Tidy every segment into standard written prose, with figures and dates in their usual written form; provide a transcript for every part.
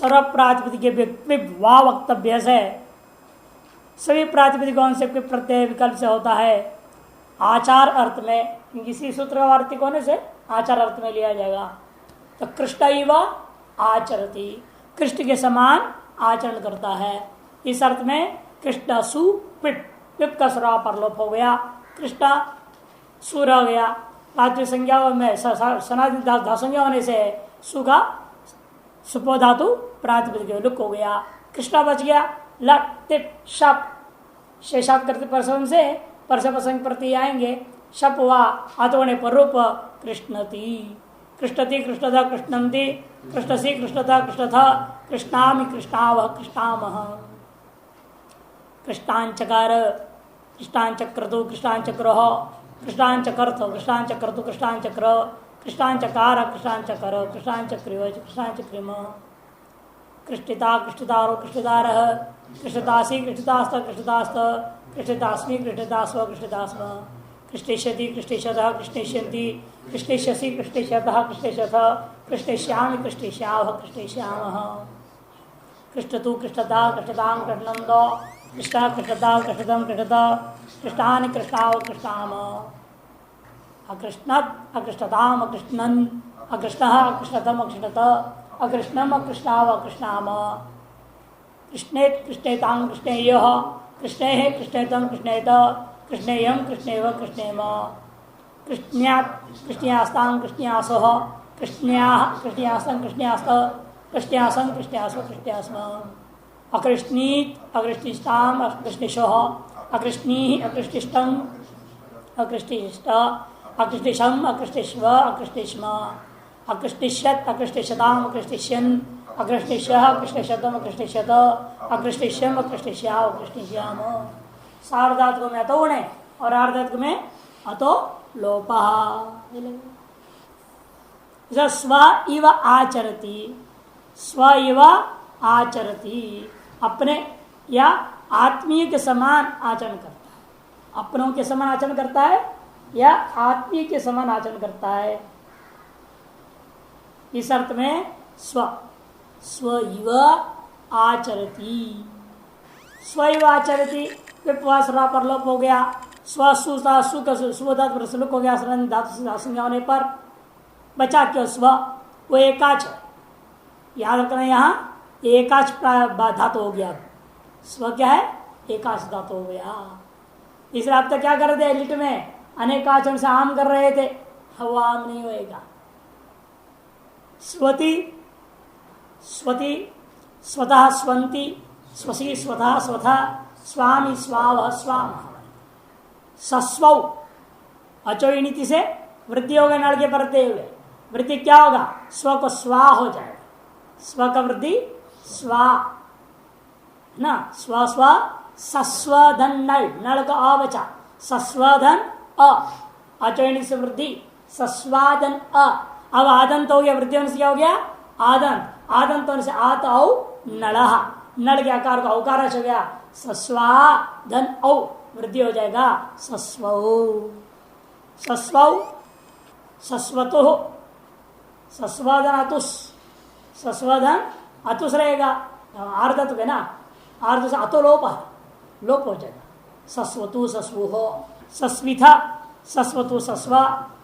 सर्व प्रातिपदिक वा वक्तव्य से सभी प्रातिपदिकों से प्रत्यय विकल्प से होता है आचार अर्थ में, किसी सूत्र का वार्तिक होने से आचार अर्थ में लिया जाएगा। तो कृष्ण इव आचरति, कृष्ण के समान आचरण करता है। इस अर्थ में कृष्ण सु पिप, पिप का स्वरा परलोप हो गया, कृष्ण सु रह गया। प्रातिपदिक संज्ञा में सनातन धातुसंज्ञा होने से सु का सुपो धातु प्रातिपदिक लुक हो गया, कृष्ण बच गया। लट टिट शप शेषात करते परसम से परस प्रसंग प्रति आएंगे, शप हुआ आतोने पर रूप कृष्णति, कृष्णति कृष्णधा कृष्णंति, कृष्णसी कृष्णथा कृष्णथा, कृष्णामि कृष्णावह कृष्णामह। कृष्णांचकार कृष्णांचक्रतु कृष्णांचक्रोह कृष्णांचकर्थो कृष्णांचक्रतु कृष्णांचक्र कृष्णांचकार कृष्णांचकर कृष्णांचक्रिय कृष्णांचक्रिम। कृष्टिता कृष्टितारो कृष्टितारः कृष्टितासी कृष्टितास्त कृष्टितास्त कृष्टितास्मि कृष्टितास्व कृष्टितास्म। कृष्टिष्यति कृष्टिष्यतः कृष्टिष्यन्ति कृष्टिष्यसि कृष्टिष्यतः कृष्टिष्यथ कृष्टिष्यामि कृष्टिष्यावः कृष्टिष्यामः। कृष्टतु कृष्टता कृष्टतां कृष्णन्दो कृष्टा कृष्टता कृष्टतं कृष्टत कृष्टानि कृष्टाव कृष्टाम। अकृष्णत् अकृष्टताम अकृष्णन् अकृष्णः अकृष्णतम अकृष्णत अकृष्णम अकृष्णाव अकृष्णाम। कृष्णेत कृष्णेतां कृष्णेयः कृष्णेः कृष्णेतं कृष्णेत कृष्णेयं कृष्णेव कृष्णेम। कृष्ण्यात् कृष्ण्यास्तां कृष्ण्यासः कृष्ण्याः कृष्ण्यास्तं कृष्ण्यास्त कृष्ण्यासं कृष्ण्यास्व कृष्ण्यास्म। अकृष्णीत अकृष्टिष्टाम अकृष्टिशः अकृष्णीः अकृष्टिष्टम् अकृष्टिष्ट अकृष्टिशम् अकृष्टिष्व अकृष्टिष्म। अकृष्टिष्यत् अकृष्टिष्यताम् अकृष्टिष्यन् अकृष्टिष्यः अकृष्टिष्यतम् अकृष्टिष्यत अकृष्टिष्यम् अकृष्टिष्याव अकृष्टिष्याम। सार्वधातुक में अतो गुणे और आर्धातुक में अतो लोपः। स्व इव आचरति, स्व इव आचरति अपने या आत्मीय के समान आचरण करता है, अपनों के समान आचरण करता है या आत्मीय के समान आचरण करता है। इस अर्थ में स्व स्व इव आचरति, स्व इव आचरति विपवासरा पर लोप हो गया। स्व सुता सु का सुबोधात पर सुलुक हो गया धातु से संज्ञा होने पर। बचा क्यों स्व, वो एकाच है, याद रखना यहाँ एकाच धातु हो गया। स्व क्या है, एकाच धातु हो गया। इसलिए आप तक क्या कर रहे थे लिट में अनेकाचरण से आम कर रहे थे, वो आम नहीं होएगा। स्वति स्वति स्वतः स्वंति स्वसी स्वतः स्वथा स्वामी स्वाव स्वाम। सस्वौ अचोई नीति से वृद्धि होगा, नड़ के पढ़ते हुए वृद्धि क्या होगा, स्व को स्वा हो जाएगा। स्व का वृद्धि स्वा ना, स्व स्व सस्वधन नल, नल का अ बचा सस्वधन अ, अचोई से वृद्धि सस्वादन अ। अब आदंत हो गया, वृद्धि होने से क्या हो गया आदंत, आदंत होने से आत औ नड़ह, नड़ के आकार का औकार हो गया सस्वाधन औ, वृद्धि हो जाएगा सस्वौ। सस्वौ सस्वतो सस्वादन अतुस, सस्वादन अतुस रहेगा आर्धत है ना, आर्ध से अतो लोप है, लोप हो जाएगा। सस्वतु सस्वुहो सस्विथा सस्वतु सस्वा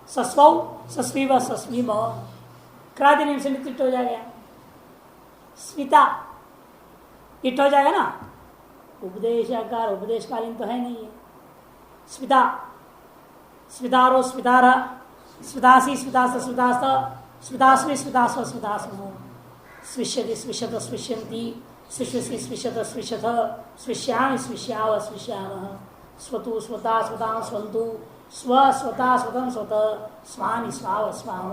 सस्वौ सस्वीव सस्वीम। क्रादि नियम से नित्य हो जाएगा। स्विता इट हो जाएगा ना, उपदेश आकार उपदेश कालीन तो है नहीं है। स्विता स्वितारो स्वितारा स्वितासी स्वितास्त स्वितास्त स्वितास्मि स्वितास्व स्वितास्म। स्विष्यति स्विष्यत स्विष्यन्ति स्विष्यसि स्विष्यत स्विष्यथ स्विष्यामि स्विष्याव स्विष्यामः। स्वतु स्वता स्वतां स्वन्तु स्व स्वता स्वतं स्वत स्वानि स्वाव स्वाम।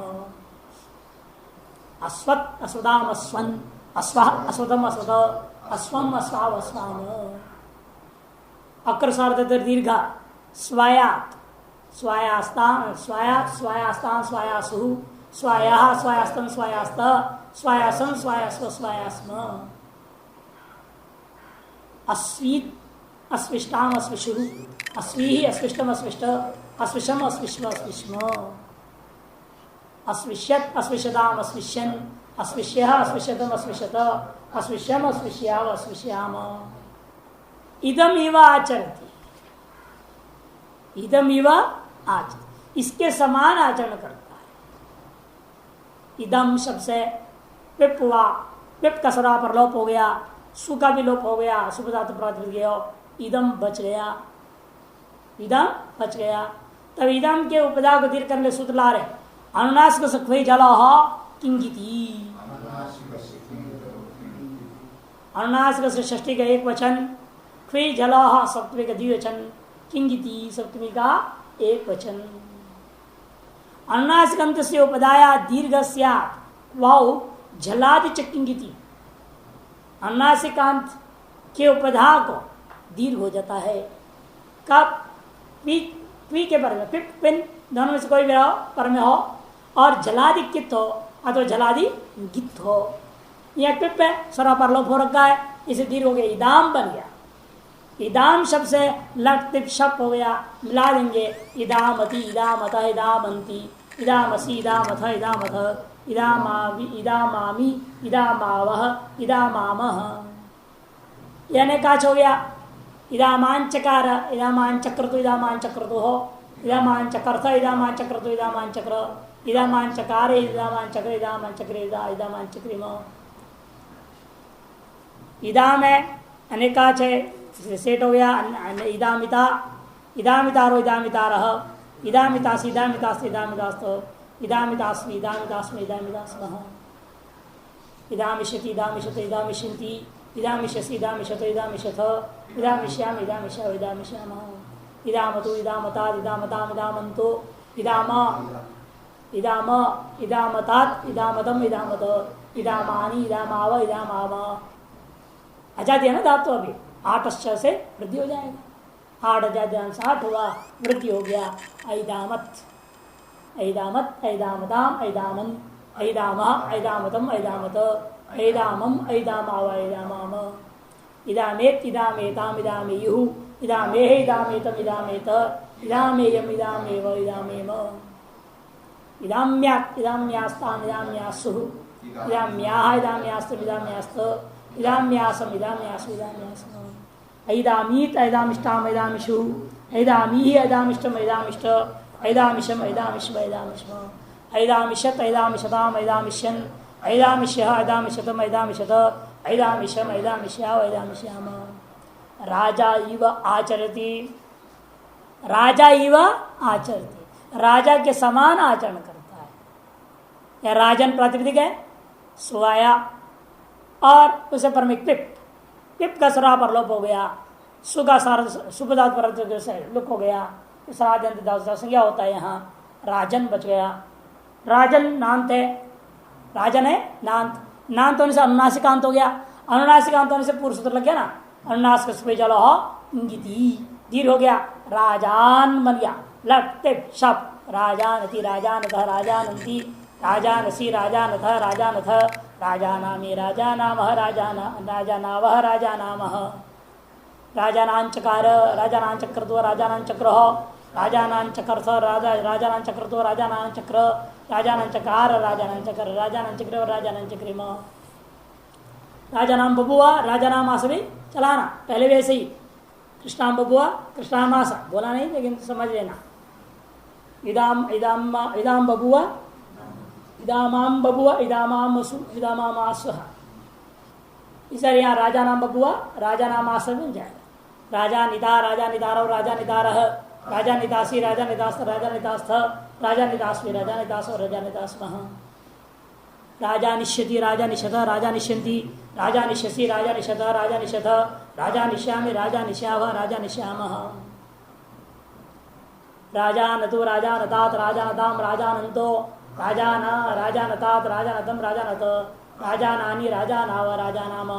अस्वत् अस्वदाम अस्वन् अस्वः अस्वतम अस्वत अस्वम अस्वाव अस्वाम। अक्रसार्ध दीर्घ स्वायात स्वायास्तां स्वायात स्वायास्तां स्वायासु स्वायाः स्वायास्तं स्वायास्त स्वायासं स्वायास्व स्वायास्म। अस्वीत अस्विष्टाम अस्विषु अस्वीहि अस्विष्टम अस्विष्ट अस्विषम अस्विष्म अस्विष्म। अस्विष्यत अस्विष्यताम अस्विष्यन् अस्पृश्य अस्पृश्यतम अस्पृश्यत अस्पृश्यम अस्पृश्याव अस्पृश्याम इदम इव आचरती, इदम इव आचर, इसके समान आचरण करता है। इदम शब्द से पिप हुआ, पिप का सरा पर लोप हो गया, सु का भी लोप हो गया, सुपदात प्रातिपदिक गया, इदम बच गया, इदम बच गया। तब इदम के उपदा को दीर्घ करने सूत्र ला रहे अनुनासिक सुखई जल किंगिति, अनुनासिक से षष्ठी का एक वचन, क्वे जल सप्तमी का द्विवचन, किंगिति सप्तमी का एक वचन। अनुनासिक अंत से उपदाया दीर्घ वाव जलादि किंगिति, अनुनासिकांत के उपधा को दीर्घ हो जाता है। कब? पी के पर में, पिप पिन दोनों में से कोई भी हो पर में हो, और जलादि कित हो अथवा जलादि गित हो। यह पिप है, सरा पर लोप हो रखा है, इसे दीर्घ हो गया, इदाम बन गया। इदाम शब्द से लट तिप शप हो गया, मिला देंगे इदामति इदामत इदामंती इदामसी इदामथ इदामथ इदामावि इदामामी इदामावह इदामामह। यानी काच हो गया इदामांचकार इदामांचक्रतु इदामांचक्रतु हो, इदामांचकर्थ इदामांचक्रतु इदामांचक्र इदामांचकार इदामांचक्र इदामांचक्र इदामांचक्रिम। इदाम है अनेकाच है, सेट हो गया इदामिता इदामितारो इदामितारह इदामितासी इदामितास्ति इदामितास्तो इदामितास्मि इदामितास्मि इदामितास्मः इदामिष्यति इदामिष्यत इदामिष्यन्ति इदामिष्यसि इदामिष्यत इदामिष्यथ इदामिष्यामि इदामिष्याव इदामिष्यामः इदामतु इदामतात् इदामताम् इदामन्तो इदाम इदाम इदामतात् इदामतम् इदामत इदामानि इदामाव इदामाम। आजादी है ना धातु, अभी 8 से वृद्धि हो जाएगा, 8 आजादी 8 हुआ, वृद्धि हो गया ऐदामत ऐदामत ऐदामताम ऐदामन ऐदामः ऐदामतम ऐदामत ऐदामम ऐदामाव ऐदामाम इदामेत इदामेताम इदामेयुः इदामेह इदामेतम इदामेत इदामेयम इदामेव इदामेम इदाम्यात् इदाम्यास्ताम इदाम्यासुः इदाम्याः इदाम्यास्तम इदाम्यास्त इदाम्यासम इदाम्यासु इदाम्यासम ऐदामीत ऐदामिष्टाम ऐदामिषुः ऐदामीः ऐदामिष्टम ऐदामिष्ट ऐदामिशम ऐदामिष्म ऐदामिष्म ऐदामिषत ऐदामिषताम ऐदामिष्यन् ऐदामिष्यः ऐदामिषतम ऐदामिषत ऐदामिशम ऐदामिष्याव ऐदामिष्याम। राजा इव आचरति, राजा इव आचरति, राजा के समान आचरण करता है। यह राजन प्रातिपदिक है, सुवाया और उसे पर में पिप, पिप का सरा पर लोप हो गया, सुगा सार सुपदात पर लुक हो गया, संज्ञा होता है। यहाँ राजन बच गया, राजन नांत है, राजन है नांत, नांत होने से अनुनासिकांत हो गया, अनुनासिकांत होने से पूर्व सूत्र लग गया ना, अनुनासिक चलो हो इंगिति दीर्घ हो गया, राजान बन गया, लट तिप शप राजानति राजानथ राजानंती राजानसी राजानथ राजानथ राजानामे राजानामः राजानावः राजानामः राजानांचकार राजानांचक्रतो राजानांचक्रः राजानांचकर्थ राजानांचक्रतो राजानांचक्र राजानांचकार राजानांचकर राजानांचक्र राजानांचक्रिम। राजानाम बबुआ राजानाम आस भी चलाना, पहले वैसे ही कृष्णाम बबुआ कृष्णाम आस बोला नहीं, लेकिन समझ लेना। इदाम इदाम इदाम बबुआ इदामाम बबुआ इदामाम असु इदामाम आसह, इस यहाँ राजा नाम बबुआ राजा नाम आस मिल जाएगा। राजा निदा राजा निदार राजा निदारह राजा निदासी राजा निदास्त राजा निदास्थ राजा निदास्वी राजा निदास राजा निदास्मः राजा निश्यति राजा निशत राजा निश्यन्ति राजा निश्यसि राजा निशत राजा निशत राजा निश्यामि राजा निश्यावः राजा निश्यामः राजा नतु राजा नतात राजा नताम राजा नंतो राजा न राजा नतात राजा नतम राजा नत राजा नानी राजा नाव राजा नाम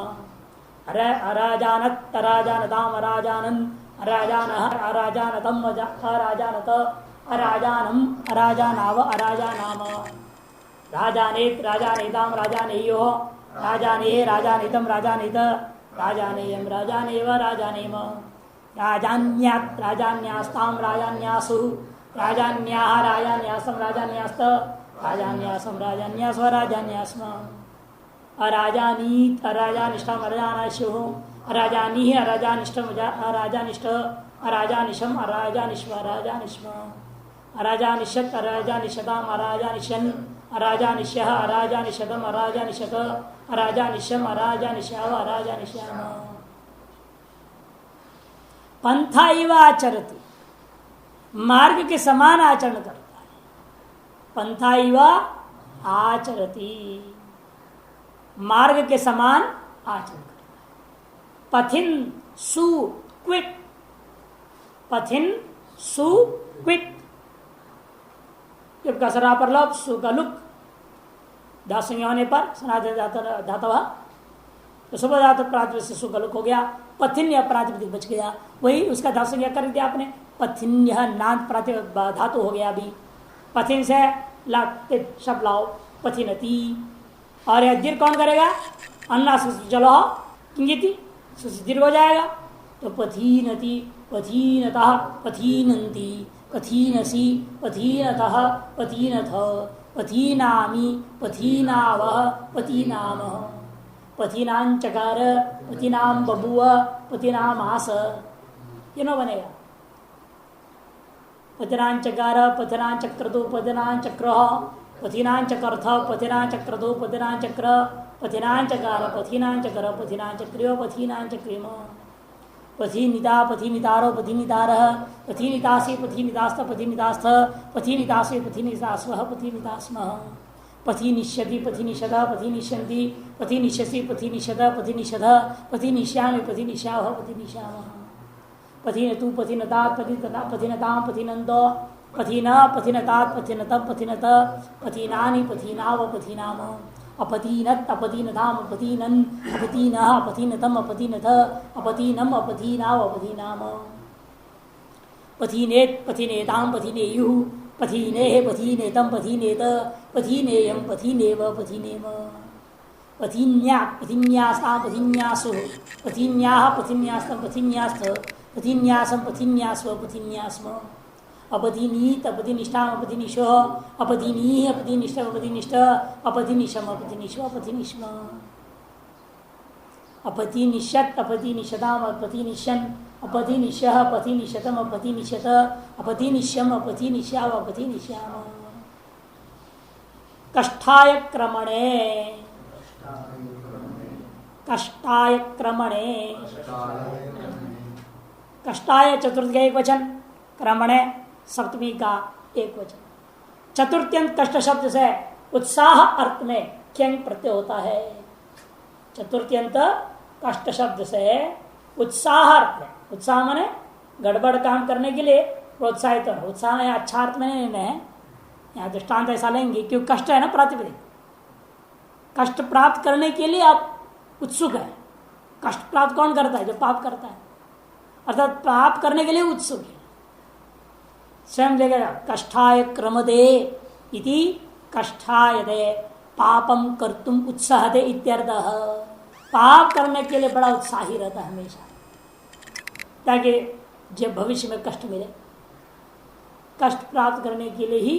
अराजानत अराजानताम अराजानन अराजानः अराजानतम अराजानत अराजानम अराजानाव अराजानाम राजानेत राजानेताम राजानेयो राजानेह राजानेतम राजानेत राजानेयम राजानेव राजानेम राजान्यात् राजान्यास्ताम राजान्यासु राजान्याः राजान्यासम राजान्यास्त राजान्यासम राजान्यास्व राजान्यास्म अराजानीत अराजानिष्ठम अराजानिशो अराजानी अराजानिष्ठम अराजानिष्ठ अराजानिशम अराजानिष्म अराजानिष्म अराजानिशत अराजानिशताम अराजानिशन अराजानिश्य अराजानिशतम अराजानिशत अराजानिशम अराजानिश्याव अराजानिश्याम। पंथा इव आचरति, मार्ग के समान आचरण करता है। पंथा इव आचरति, मार्ग के समान आचरण करता है। पथिन सुक्वित, पथिन सुक्वित, जब कसरा पर लोप सुगलुक दासंज्ञा होने पर सनातन धातव तो सुबह धातु प्रातिपदिक से सुगलुक हो गया। पथिन्य प्रातिपदिक बच गया, वही उसका दासंज्ञा कर दिया आपने। पथिन्य नान्त प्रातिपदिक धातु हो गया। अभी पथिन से लाते शब्द लाओ पथिनती, और यह दीर्घ कौन करेगा? अन्ना चलो किंगिति दीर्घ हो जाएगा। तो पथीनति पथीनतः पथीनंती पथीनसी पथीनतः पथीनथ पथीनामी पथीनावः पथीनाम पथीनांचकार पथीनाम बबुव पथीनामास, ये न बनेगा। पथीनांचकार पथीनांचक्रतो पथीनांचक्रः पथीनांचकर्थ पथीनांचक्रतो पथीनांचक्र पथीनांचकार पथीनांचकर पथीनांचक्रियो पथीनांचक्रिम पथीनिता पथीनितारो पथीनितारः पथीनितासि पथीनितास्थ पथीनितास्थ पथीनितासि पथीनितास्वः पथीनितास्मः पथीनिष्यति पथीनिषदः पथीनिष्यन्ति पथीनिष्यसि पथीनिषदः पथीनिषदः पथीनिष्यामि पथीनिष्यावः पथीनिष्यामः पथीनतु पथीनतात् पथीनतां पथीनन्दो पथीन पथीनतात् पथीनतं पथीनत पथीनानि पथीनाव पथीनाम अपतीनत अपतीनताम अपतीनन अपतीनः अपतीनतम अपतीनथ अपतीनम अपतीनाव अपतीनाम पथीनेत पथीनेताम पथीनेयुः पथीनेः पथीनेतम पथीनेत पथीनेयम पथीनेव पथीनेम पथीन्या पथीन्यास्तां पथीन्यासुः पथीन्याः पथीन्यास्तं पथीन्यास्थ पथीन्यासं पथीन्यास्व पथीन्यास्म अपधिनीत अपधिनिष्ठाम अपधिनिशो अपधिनी अपधिनिष्ठ अपधिनिष्ठ अपधिनिशम अपधिनिशो अपधिनिष्म अपधिनिषत् अपधिनिषदाम अपधिनिशन अपधिनिशः अपधिनिषतम अपधिनिषत अपधिनिश्यम अपधिनिश्याव अपधिनिश्याम कष्टाय क्रमणे कष्टाय क्रमणे कष्टाय चतुर्थ का एक वचन, क्रमणे सप्तमी का एक वचन। चतुर्थ्यंत कष्ट शब्द से उत्साह अर्थ में क्यंग प्रत्यय होता है। चतुर्थ्यंत कष्ट शब्द से उत्साह अर्थ में, उत्साह माने गड़बड़ काम करने के लिए प्रोत्साहित होना। उत्साह यहाँ अच्छा अर्थ में नहीं है, यहाँ दृष्टांत ऐसा लेंगे क्योंकि कष्ट है ना प्रातिपदिक। कष्ट प्राप्त करने के लिए आप उत्सुक है। कष्ट प्राप्त कौन करता है? जो पाप करता है, अर्थात पाप करने के लिए उत्सुक है। स्वयं देखेगा कष्टाय क्रमदे इति कष्टायदे पापम कर्तुम उत्साहते इत्यर्थः। पाप करने के लिए बड़ा उत्साही रहता है हमेशा, ताकि जब भविष्य में कष्ट मिले, कष्ट प्राप्त करने के लिए ही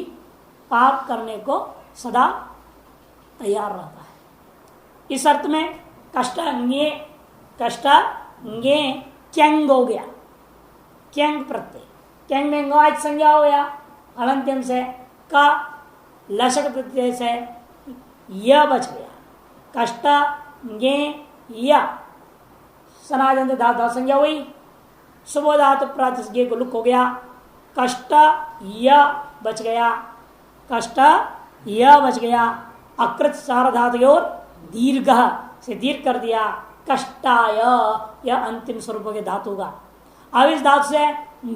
पाप करने को सदा तैयार रहता है। इस अर्थ में कष्टांगे क्यंग हो गया, क्यंग प्रत्यय, क्यंग में वाच संज्ञा हो गया अनंत्यम से, का लशक प्रत्यय से यह बच गया। कष्ट गे या सनातन धातु संज्ञा हुई, सुबह धातु प्रातः गे को लुक हो गया। कष्ट य बच गया, कष्ट य बच गया। अकृत सार धातु और दीर्घ से दीर्घ कर दिया। कष्टाय यह अंतिम स्वरूप के धातु का। अब इस धातु से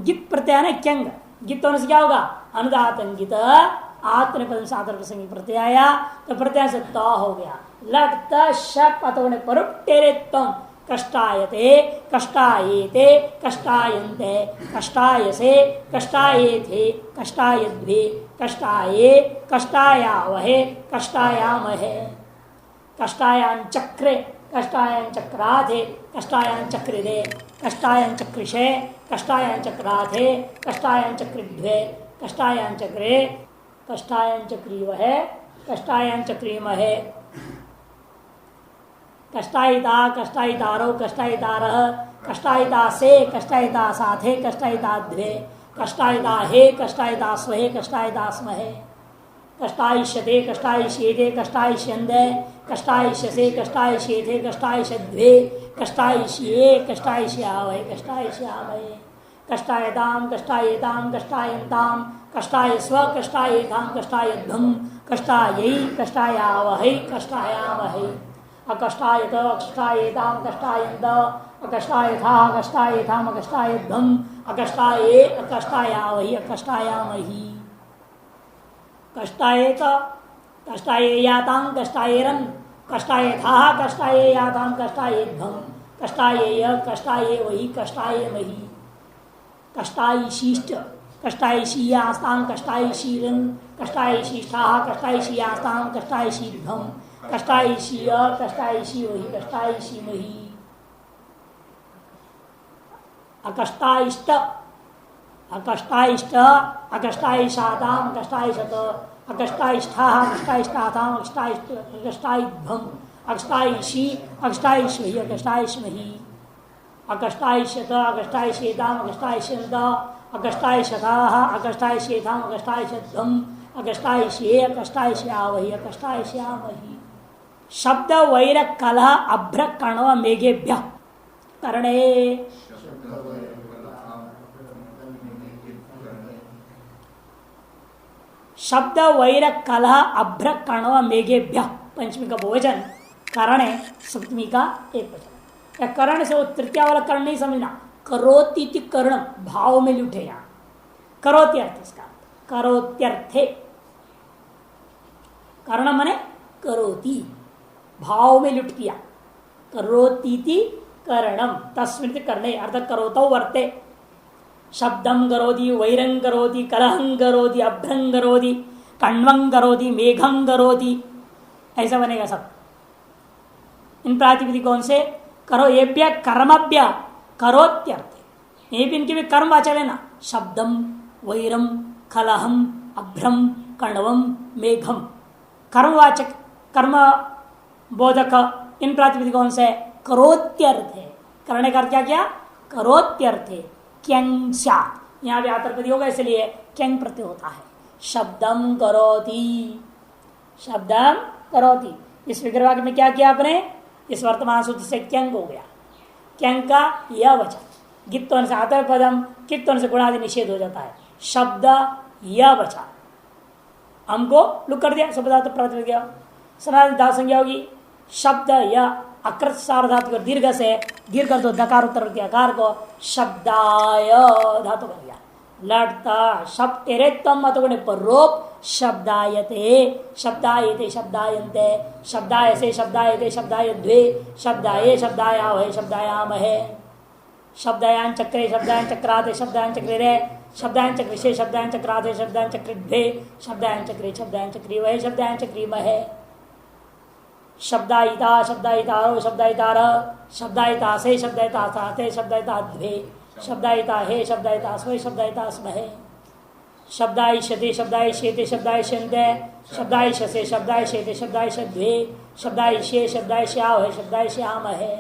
गित प्रत्यय है क्यंग, गित होने से क्या होगा? अनुदात अंगित आत्मनिपद साधन प्रसंग प्रत्यय आया तो प्रत्यय से त हो गया। लट त शप होने पर टेरे तम कष्टायते कष्टायेते कष्टायन्ते कष्टायसे कष्टायेथे कष्टायद्वे कष्टाये कष्टायावहे कष्टायामहे कष्टायां चक्रे कष्टायां चक्राधे कष्टायां चक्रिदे कष्टायां चक्रिषे कष्टायां चक्राधे कष्टायां चक्रिद्वे कष्टायां चक्रे कष्टायां चक्रीवहे कष्टायां चक्रीमहे कष्टायिता कष्टायितारो कष्टायितारः कष्टायिता से कष्टायिता साथे कष्टायिता द्वे कष्टायिता हे कष्टायिता स्वहे कष्टायिता स्महे कष्टायिष्यते कष्टायिष्येते कष्टायिष्यन्ते कष्टायिष्यसे कष्टायिष्येते कष्टायिष्यद्वे कष्टायिष्ये कष्टायिष्यावहे कष्टायिष्यामहे कष्टायतां कष्टायेतां कष्टायन्तां कष्टायस्व कष्टायेतां कष्टायध्वं कष्टायै कष्टायावहै कष्टायामहै अकष्टायत अकष्टायेतां कष्टायन्त अकष्टायथाः कष्टायेताम् अकष्टायध्वं अकष्टाये अकष्टायावहि अकष्टायामहि कष्टायेत कष्टायेयातां कष्टायेरन् कष्टायथाः कष्टायेयातां कष्टायेध्वं कष्टायेय कष्टायेवहि कष्टायेमहि कष्टायिशीष्ट कष्टायिशीयास्तां कष्टायिशीरन् कष्टायिशीष्ठाः कष्टायिशीयास्तां कष्टायिशीध्वं कष्टायिशीय कष्टायिशीवहि कष्टायिशीमहि अकष्टायिष्ट अकष्टायिष्ट अकष्टायिशातां कष्टायिशत अकष्टायिष्ठाः अकष्टायिष्ठाताम् अकष्टायिध्वं अकष्टायिषी अकष्टायिष्वहि अकष्टायिष्महि अकष्टायिष्यत अकष्टायिषेताम् अकष्टायिष्यन्त अकष्टायिशताः अकष्टायिषेताम् अकष्टायिषध्वं अकष्टायिष्ये अकष्टायिष्यावहि अकष्टायिष्यामहि शब्द वैर कलह अभ्र कण्व मेघेभ्य करणे शब्द वैर कलह अभ्र कण्व मेघेभ्य पंचमी का बहुवचन करणे सप्तमी का एक वचन। या करण से वो तृतीया वाला कर्ण नहीं समझना, करोति कर्ण भाव में लुटे यहां करोति अर्थ इसका करोत्यर्थे कर्ण मने करोति भाव में लुट किया करोतीति करणम तस्मिन् करणे अर्थ करोतो वर्ते शब्दं करोति वैरं करोति कलहं करोति अभ्रं करोति कण्वं करोति मेघं करोति ऐसा बनेगा सब। इन प्रातिपदिक कौन से करो येभ्य कर्मभ्य करोत्यर्थे ये भी इनके भी कर्म वाचक है ना शब्दम वैरम कलहम अभ्रम कण्वम मेघम कर्मवाचक कर्म बोधक इन प्रातिपदिक कौन से करोत्यर्थे करने का क्या क्या करोत्यर्थे क्यंग स्यात् यहाँ भी आतरपदी होगा इसलिए क्यंग प्रत्यय होता है शब्दम करोति शब्दम करोति इस विग्रह में क्या किया आपने इस वर्तमान सूत्र से क्यंग हो गया क्यंग का यह वचन गित्वन से आतर पदम कित्वन से गुणादि निषेध हो जाता है शब्द यह वचन हमको लुक कर दिया शब्दार्थ प्रातिपदिक गया सनातन धातु संज्ञा होगी शब्द या अकृत सार्वधातु दीर्घ से दीर्घ तो दकार उत्तर आकार को शब्दाय धातु बन गया लड़ता शब्द एरेत्तम मतगुण पर रोप शब्दायते शब्दायते शब्दायन्ते शब्दाय से शब्दायते शब्दाय द्वे शब्दाये शब्दाया वहे शब्दायामहे शब्दायान चक्रे शब्दायन चक्राते शब्दायन चक्रे रे शब्दायन चक्रे से शब्दायन चक्राते शब्दायन चक्रे द्वे शब्दायन चक्री वहे शब्दायन चक्री महे शब्दायिता शब्दायितारो शब्दायितार शब्दायिता से शब्दायिता साथे शब्दायिता द्वे शब्दायिता हे शब्दायिता स्वे शब्दायिता स्महे शब्दायिष्यते शब्दायिष्येते शब्दायिष्यन्ते शब्दायिष्यसे शब्दायिष्येते शब्दायिष्यद्वे शब्दायिष्ये शब्दायिष्यावहे शब्दायिष्यामहे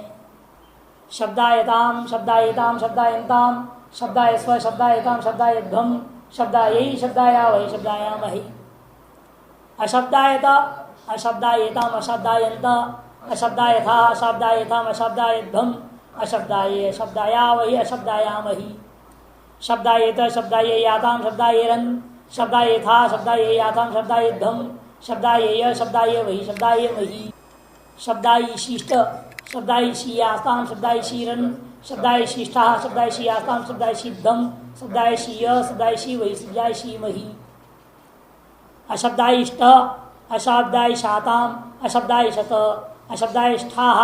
शब्दायतां शब्दायितां शब्दायन्तां शब्दायस्व शब्दायतां शब्दायध्वं शब्दायै शब्दायावहे शब्दायामहि अशब्दायत अशब्दायेताम अशब्दायन्त अशब्दायथा अशब्दायथाम अशब्दायध्वं अशब्दाये शब्दायावहि अशब्दायामहि शब्दायेत शब्दायेयाताम शब्दायेरन् शब्दायेथा शब्दायेयाताम शब्दायध्वं शब्दायेय शब्दायेवहि शब्दायेमहि शब्दायिशिष्ट शब्दायिशीयास्ताम शब्दायिशीरन् शब्दायिशिष्ठाः शब्दायिशीयास्ताम शब्दायिशीध्वं शब्दायिशीय शब्दायिशीवहि शब्दायिशीमहि अशब्दायिष्ट अशब्दायिशाताम् अशब्दायिशत अशब्दायिष्ठाः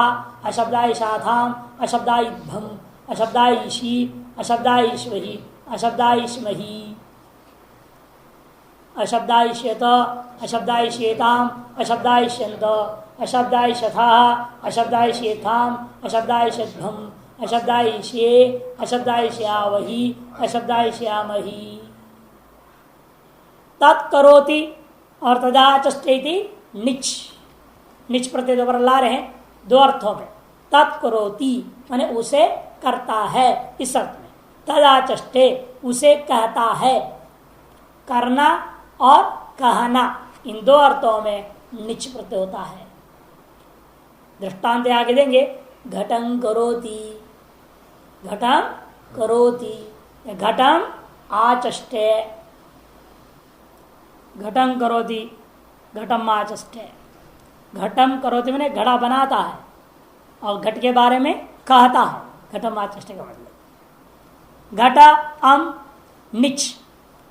अशब्दायिशाताम् अशब्दायिध्वम् अशब्दायिषी अशब्दायिष्वहि अशब्दायिष्महि अशब्दायिष्यत अशब्दायिष्येताम् अशब्दायिष्यन्त अशब्दायिशथाः अशब्दायिष्येताम् अशब्दायिषध्वम् अशब्दायिष्ये अशब्दायिष्यावहि अशब्दायिष्यामहि तत्करोति और तदाचष्टेति निच निच प्रत्यय पर ला रहे हैं दो अर्थों में। तत्करोति माने उसे करता है, इस अर्थ में। तदाचष्टे उसे कहता है, करना और कहना इन दो अर्थों में निच प्रत्यय होता है। दृष्टांत आगे देंगे। घटं करोति, घटं करोति, घटं आचष्टे, घटं करोति, घटम आचष्टे। घटम करोति मैंने घड़ा बनाता है और घट के बारे में कहता है, घटम आचष्टे का मतलब। घट अम निच,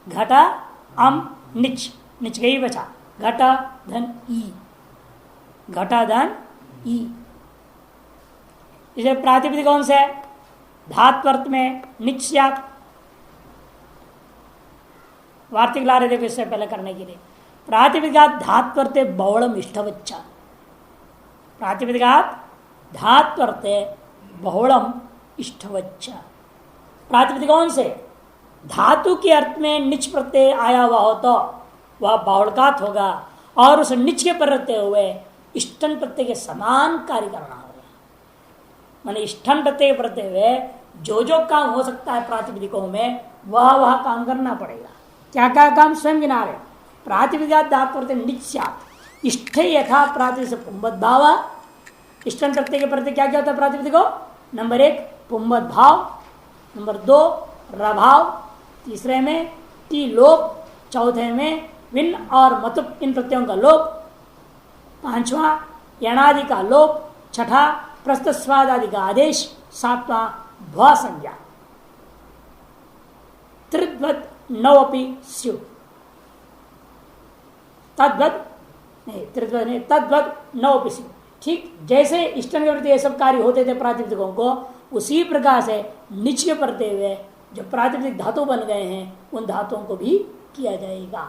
घट अम निच, निच गई बचा, घट धन ई, घट धन ई। इसे प्रातिपदिक कौन से? धात्वर्त में निश्चात। वार्तिक ला रहे थे इससे पहले करने के लिए। प्रातिपदिकात धात्वर्ते बहुलम इष्टवच्चा, प्रातिपदिकात धात्वर्ते बहुलम इष्टवच्चा। प्रातिपदिक कौन से? धातु के अर्थ में निच प्रत्यय आया हुआ हो तो वह बहुलकात होगा, और उस निच के पर रहते हुए इष्टन प्रत्यय के समान कार्य करना होगा। माने इष्टन प्रत्यय प्रत्यय हुए जो जो काम हो सकता है प्रातिपदिकों में वह काम करना पड़ेगा। क्या क्या काम? स्वयं गिना रहे। प्रातिपदिकात धातु निश्चात इष्ट यथा प्रातिपदिक से पुंबद भाव। इष्टन प्रत्यय के प्रत्यय क्या क्या होता है प्रातिपदिको? नंबर 1 पुंबद भाव, नंबर 2 रभाव, तीसरे में टी लोप, चौथे में विन और मतुप इन प्रत्ययों का लोप, पांचवा यणादि का लोप, छठा प्रस्तस्वाद आदि का आदेश, सातवां भ संज्ञा। त्रिद्वत नवपि स्यु, तद्वत नहीं, त्रिद्वत नहीं, तद्वत नवपि स्यु। ठीक जैसे इष्टन के प्रति ये सब कार्य होते थे प्रातिपदिकों को, उसी प्रकार से निच के पड़ते हुए जो प्रातिपदिक धातु बन गए हैं उन धातुओं को भी किया जाएगा।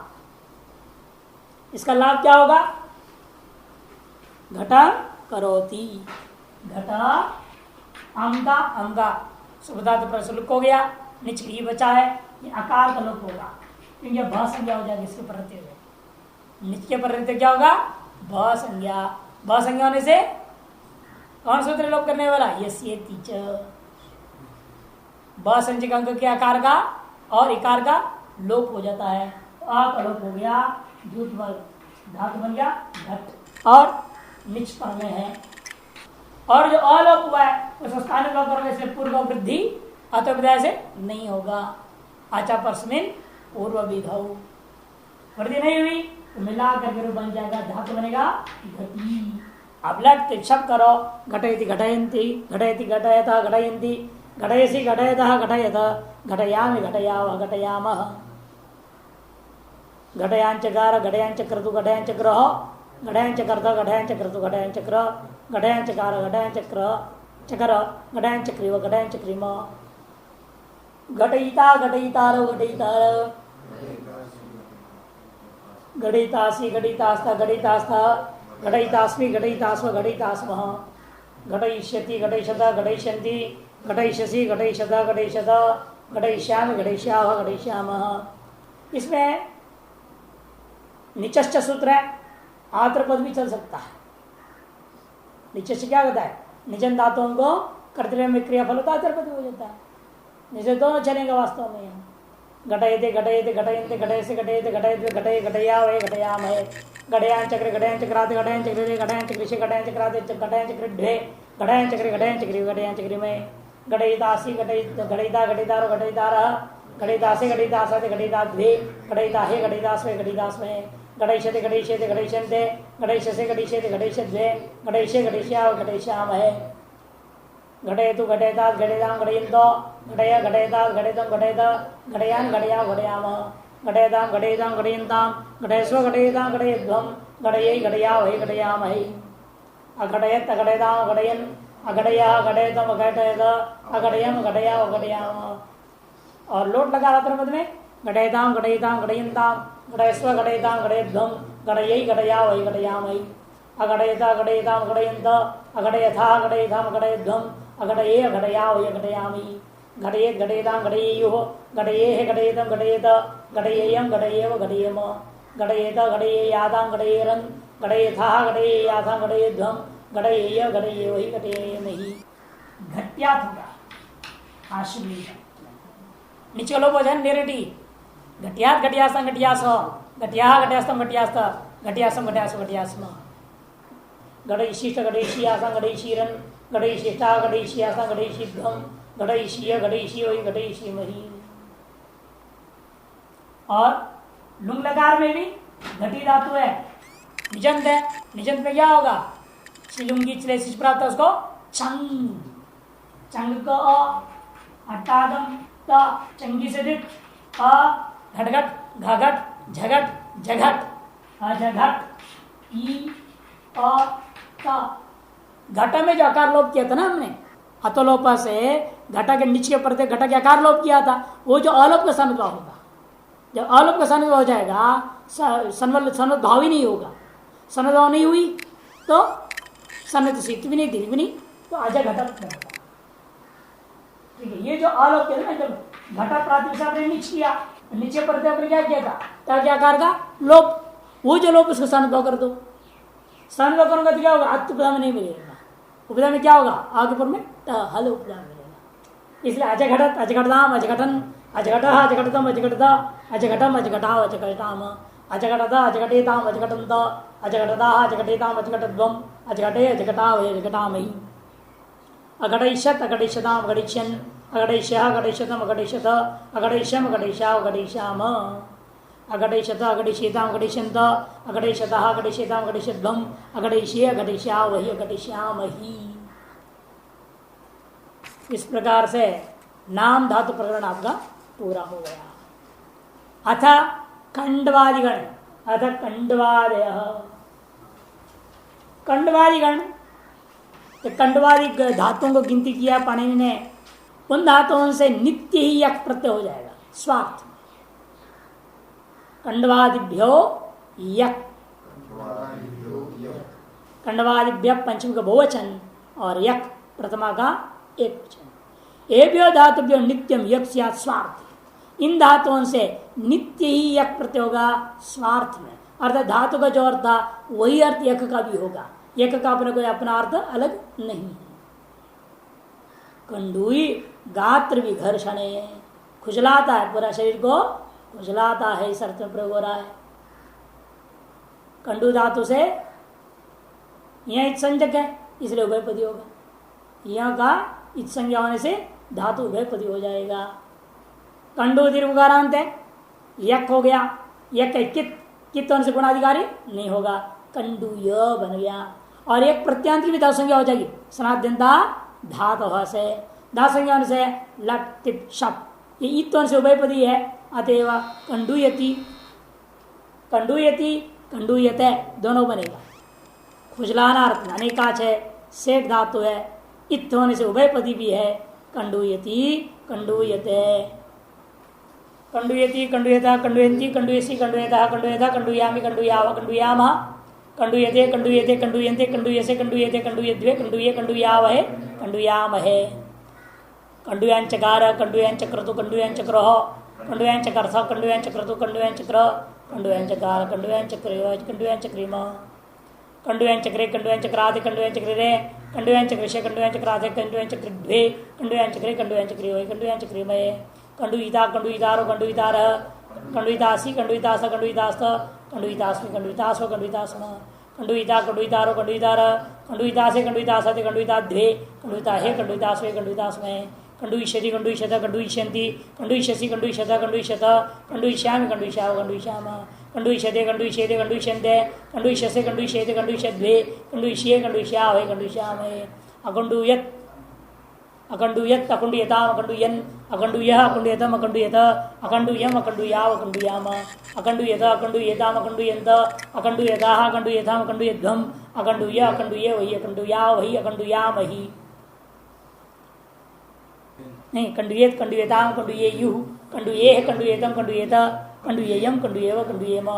इसका लाभ क्या होगा? घटा करोति, घटा अंगा अंगा सुबधातु पर लुक हो गया, निचली बचा है, ये आकार का लोप होगा क्योंकि भ संज्ञा हो जाएगी इसके प्रत्यय में। निच के प्रत्यय क्या होगा? भ संज्ञा। भ संज्ञा होने से कौन सूत्र लोप करने वाला? यस ये तीच। ब संज्ञक अंक के आकार का और इकार का लोप हो जाता है, तो आ का लोप हो गया, दूत वर्ग धातु बन गया घट, और निच पर में है। और जो अलोप हुआ है उस स्थान लोप करने से पूर्व वृद्धि अत विधाय से नहीं होगा। आचा परस्मिन पूर्व विधौ वृद्धि नहीं हुई तो मिला करके बन जाएगा, धातु बनेगा घटी। अब लट शब्द करो, घटयति घटयन्ति, घटयति घटयत घटयन्ति, घटयसि घटयत घटयत, घटयामि घटयावः घटयामः, घटयांचकार घटयांच क्रतु घटयांच ग्रह, घटयांच कर्ता घटयांच क्रतु घटयांच क्र, घटयांच कार घटयांच क्र चकर, घटयांच क्रिव घटयांच क्रिम, घटयिता घटयितारो घटयितार, घटयितासि घटयितास्ता घटयितास्ता, घटयितास्मि घटयितास्व घटयितास्मः, घटयिष्यति घटयिष्यत घटयिष्यन्ति, घटयिष्यसि घटयिष्यत घटयिष्यत, घटयिष्यामि घटयिष्यावः घटयिष्यामः। इसमें निचश्च सूत्र है, आत्र पद भी चल सकता है। निचश्च क्या होता है? निजन धातुओं को कर्तव्य में क्रियाफल होता है, आत्र पद हो जाता है। निचे दोनों चलेगा वास्तव में। घटयते घटयते घटयन्ते घटयसे घटयते घटयते घटय घटयावहे घटयामहे, घटयां चक्रे घटयां चक्राते घटयां चक्रे घटयां चक्रिषे घटयां चक्राते घटयां चक्रिढ्वे घटयां चक्रे घटयां चक्रि घटयां चक्रिमय, घटयितासि घटयिता घटयितारो घटयितारः, घटयितासे घटयितासाते घटयिताद्वे घटयिताहे घटयितास्वे घटयितास्महे, घटयिष्यते घटयिष्यते घटयिष्यन्ते घटयिष्यसे घटयिष्यते घटयिष्यद्वे घटयिष्ये घटयिष्यावः घटयिष्यामहे, घटयतु घटयतात् घटयतां घटयन्तो घटय घटयतात् घटयतं घटयत घटयान् घटयावः घटयामः, घटयतां घटयतां घटयन्तां घटयस्व घटयतां घटयध्वं घटयै घटयावहै घटयामहे, अघटयत् अघटयतां घटयन् अघटयः घटयतम् अघटयत अघटयम् घटयावः घटयामः। और लोट लगा रहा पद में घटयतां घटयतां घटयन्तां घटयस्व घटयतां घटयध्वं घटयै घटयावहै घटयामहे, अघटयता घटयतां घटयन्त अघटयथा घटयथां घटयध्वं अघटये घटयावहै घटयामि, घटयेत् घटयतां घटयेयुः घटयेः घटयतं घटयेत घटयेयं घटयेव घटयेम, घटयेत घटयेयातां घटयेरन् घटयेथाः घटयेयाथां घटयेध्वं घटये घटये वही घटे नहीं घट्यात होगा आश्वी नीचे का लोग वजन डेरेटी घटियात घटियास्तम घटियास घटिया घटियास्तम घटियास्त घटियासम घटियास घटियासम घटयिशिष्ट घटयिशियासम घटयिशीरन घटयिशिष्टा घटयिशियासम घटयिशीभ्रम घटयिशीय घटयिशी वही घटयिशी मही। और लुंग लकार में भी घटी धातु है, निजंत है। निजंत में क्या होगा? शिलुंगी चले शिश प्राप्त है उसको चंग चंग को अट्टागम त चंगी से दिट अ घटघट घघट झगट झगट अझघट ई अ त। घट में जो आकार लोप किया था ना हमने अतोलोप से घटा के नीचे पर घटा के आकार लोप किया था, वो जो अलोप का सन्वत होगा। जब अलोप का सन्वत हो जाएगा सन्वत भाव ही नहीं होगा। सन्वत भाव नहीं हुई तो सन्वत सिद्ध भी नहीं दीर्घ भी नहीं, तो अजय घटक बनेगा। ठीक है, ये जो अलोप किया ना, जब घटा प्रातिपदिक आपने नीचे किया, नीचे पर क्या किया था? क्या आकार का लोप, वो जो लोप उसको सन्वत भाव कर दो। सन्वत करूंगा तो क्या होगा? अत्युपदा में नहीं मिलेगा। उपदा में क्या होगा? आगे पर में हल उपदा मिलेगा। इसलिए अजय घटत अजघटदाम अजघटन अजघट अजघटतम अजघटता अजघटम अजघटाव अजघटाम अजघटता अजघटेताम अजघटंत अजघटता अजघटेताम अजघटद्वम अजघटे अजघटाव अजघटामहि। अघटैष्यत अघटैष्यताम अघटैष्यन् अघटैष्यः अघटैष्यतम अघटैष्यत अघटैष्यम अघटैष्याव अघटैष्याम अघटैष्यत अघटैष्यताम अघटैष्यन्त अघटैष्यतः अघटैष्यताम अघटैष्यद्वम अघटैष्ये अघटैष्याव वही अघटैष्यामहि। इस प्रकार से नाम धातु प्रकरण आपका पूरा हो गया। अथ खंडवादिगण अथ खंडवादय खंडवादिगण, खंडवादी धातुओं को गिनती किया पाणिनि ने। उन धातुओं से नित्य ही यक प्रत्यय हो जाएगा स्वार्थ। खंडवादिभ्यो यक, खंडवादिभ्य पंचम का बहुवचन और यक प्रथमा का एक वचन। एभ्यो धातुभ्यो नित्यम यक स्वार्थ। इन धातुओं से नित्य ही यक प्रत्यय होगा स्वार्थ में, अर्थात धातु का जो अर्थ था वही अर्थ यक का भी होगा। यक का अपना कोई अपना अर्थ अलग नहीं है। कंडुई गात्र विघर्षण, खुजलाता है, पूरा शरीर को खुजलाता है, इस अर्थ में प्रयोग हो रहा है। कंडु धातु से यह संजक है, इसलिए उभयपदी होगा। यह का इत संज्ञा होने से धातु उभयपदी हो जाएगा। कंडु दीर्घकारांत है, यक हो गया। यक कित होने से गुणाधिकारी नहीं होगा, कंडु य बन गया। और एक प्रत्यांत की भी धातु संज्ञा हो जाएगी सनाद्यंता धातु से। धातु संज्ञा होने से लट टिप शप, ये इत होने से उभयपदी है। अतएव कंडुयति कंडुयति कंडुयते दोनों बनेगा। खुजलाना अर्थ अनेकाच है, सेठ धातु है, इत होने से उभयपदी भी है। कंडुयति कंडुयते कंडुयति कंडुयता कंडुयंती कंडुयसी कंडुयता कंडुयता कंडुयामी कंडुयाव कंडुयामः कंडुयते कंडुयते कंडुयंते कंडुयसे कंडुयते कंडुयद्वे कंडुये कंडुयावहे कंडुयामहे। कंडुयांचकार कंडुयांचक्रतु कंडुयांचक्रः कंडुयांचकर्थ कंडुयांचक्रतु कंडुयांचक्र कंडुयांचकार कंडुयांचक्रिय कंडुयांचक्रिम कंडुयांचक्रे कंडुयांचक्रादि कंडुयांचक्रिरे कंडुयांचक्रिशे कंडुयांचक्रादे कंडुयांचक्रिद्वे कंडुयांचक्रे कंडुयांचक्रियो कंडुयांचक्रिमये। कंडुइता कंडुइतारो कंडुइतार कंडुइतासी कंडुइतास कंडुइतास्त कंडुइतास्मि कंडुइतासो कंडुइतास्म कंडुइता कंडुइतारो कंडुइतार कंडुइतासे कंडुइतासते कंडुइताद्वे कंडुइताहे कंडुइतास्वे कंडुइतास्मये। कंडुइष्यति कंडुइष्यत कंडुइष्यन्ति कंडुइष्यसि कंडुइष्यत कंडुइष्यत कंडुइष्यामि कंडुइष्याव कंडुइष्याम कंडुइष्यते कंडुइष्येते कंडुइष्यन्ते कंडुइष्यसे कंडुइष्येते कंडुइष्यद्वे कंडुइष्ये कंडुइष्यावहे कंडुइष्यामहे। अकंडुयत अकंडुयत अकंडुयताम अकंडुयन अकंडुयः अकंडुयतम अकंडुयत अकंडुयम अकंडुयाव अकंडुयाम अकंडुयत अकंडुयताम अकंडुयन्त अकंडुयताः अकंडुयताम अकंडुयध्वम अकंडुय अकंडुये वही अकंडुयाव वही अकंडुयामहि। नहीं, कंडुयेत कंडुयताम कंडुयेयु कंडुयेह कंडुयेतम कंडुयेत कंडुयेयम कंडुयेव कंडुयेम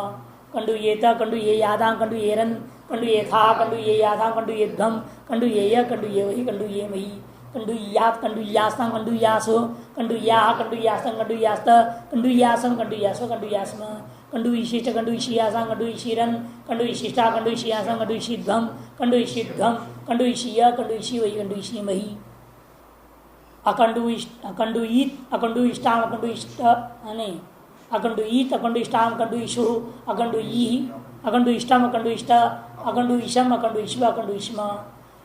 कंडुयेत कंडुयेयादां कंडुयेरन कंडुयेथा कंडुयेयादां कंडुयेध्वम कंडुयेय कंडुयेवहि कंडुयेमहि। कंडुयात कंडुयास्तं कंडुयासो कंडुयाः कंडुयास्तं कंडुयास्त कंडुयासं कंडुयासो कंडुयास्म कंडु विशिष्ट कंडु विशियासा कंडु विशिरन कंडु विशिष्टा कंडु विशियासा कंडु विशिध्वम कंडु विशिध्वम कंडु विशिय कंडु विशि वही कंडु विशि मही अकंडु ईत अकंडु इष्टाम अकंडु इष्ट अने अकंडु ईत अकंडु इष्टाम अकंडु इशु अकंडु ई अकंडु इष्टम अकंडु इष्ट अकंडु इशम अकंडु इश्व अकंडु इष्म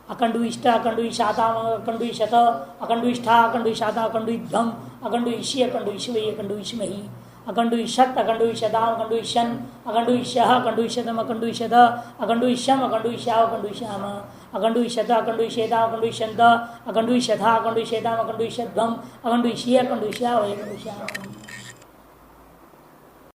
अकंडु इष्ट अकंडु इशाताम अकंडु इशत अकंडु इष्ठा अकंडु इशाता अकंडु इध्वम अकंडु इशि अकंडु इश्वई अकंडु इष्महि अकंडु इशत अकंडु इशदाम अकंडु इशन अकंडु इशह अकंडु इशतम अकंडु इशद अकंडु इशम अकंडु इशाव अकंडु इशाम अकंडु इशत अकंडु इशेदा अकंडु इशंत अकंडु इशथा अकंडु इशेदाम अकंडु इशध्वम अकंडु इशिय अकंडु इशाव अकंडु इशाम